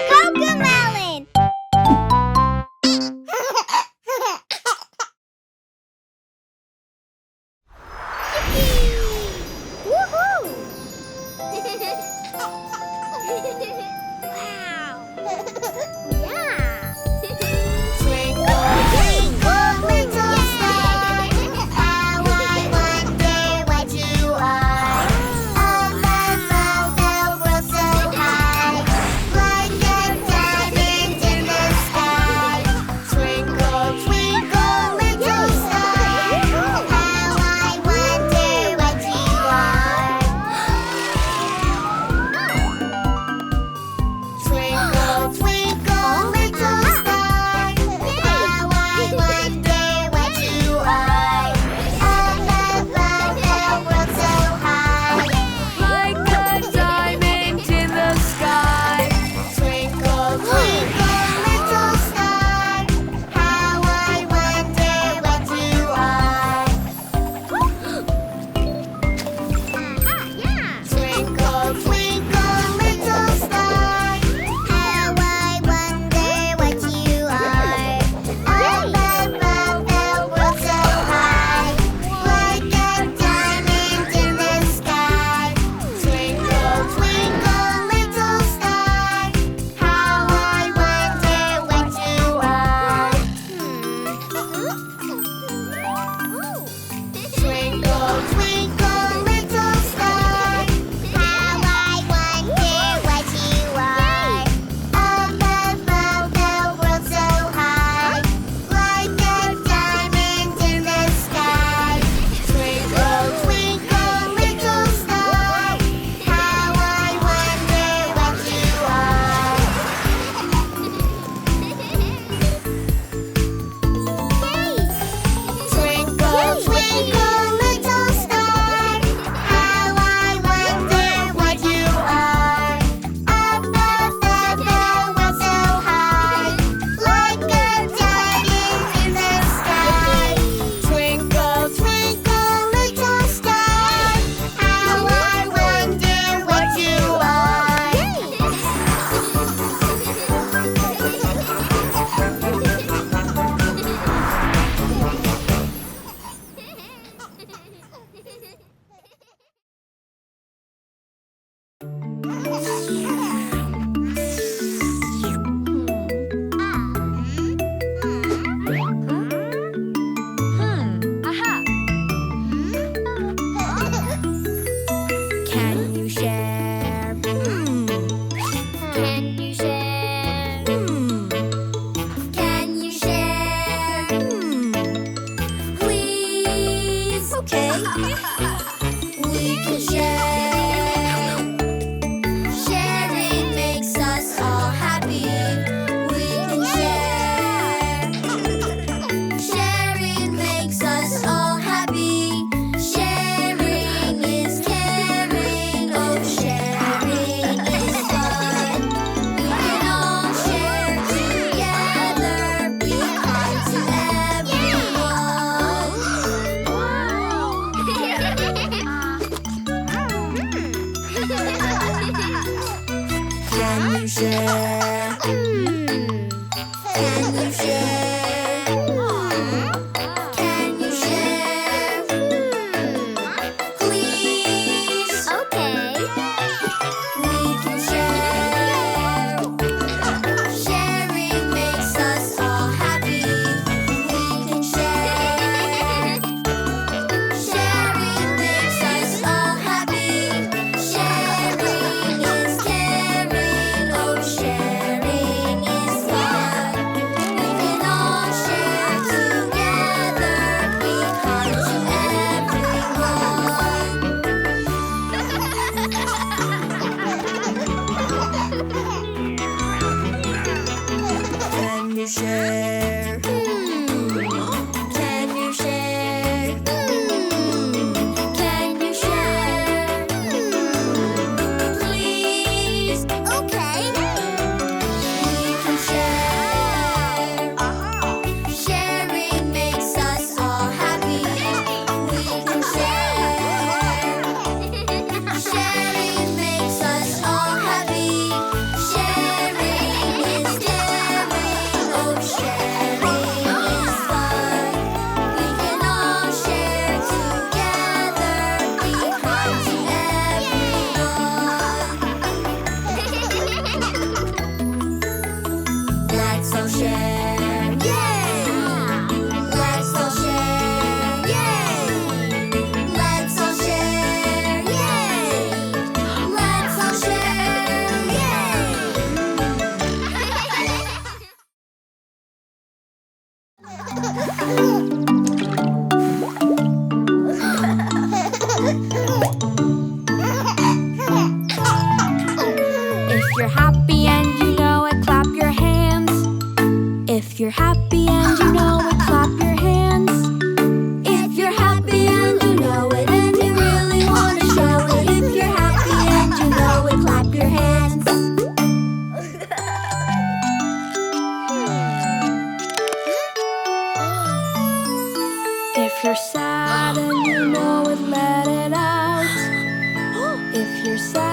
CoComelon! Woohoo! Wow! Yeah! Twinkle, twinkle, little star, how I wonder what you are. Above the world so high, like a diamond in the sky. Twinkle, twinkle, little star, how I wonder what you are. Twinkle, twinkle, little star, how I wonder what you are. Above the world so high, Like a diamond in the sky. twinkle, twinkle, little star, how I wonder what you are. Yeah! Twinkle, twinkle, little star, how I wonder what you are. Above the world so high, like a diamond in the sky. Twinkle, twinkle, little star, how I wonder what you are. Twinkle, twinkle, little star, how I wonder what you are. Above the world so high, like a diamond in the sky. Twinkle, twinkle, little star, how I wonder what you are. Twinkle, twinkle, little star, how I wonder what you are. Above the world so high, like a diamond in the sky. Twinkle, twinkle, little star, how I wonder what you Aha. Can you share? Can you share? Can you share? Please. Okay. We can share. Sharing makes us all happy. We can share. Sharing makes us all happy. Sharing is caring. Oh, sharing is fun. We can all share together. Be kind to everyone. Can you share? Can you share? Can you share? Please. Okay. We can share. Sharing makes us all happy. We can share. Sharing makes us all happy. Sharing is caring. Oh, sharing you're happy and you know it, clap your hands. If you're happy and you know it, clap your hands. If you're happy and you know it, and you really want to show it. If you're happy and you know it, clap your hands. If you're sad and you know it, let it out. If you're sad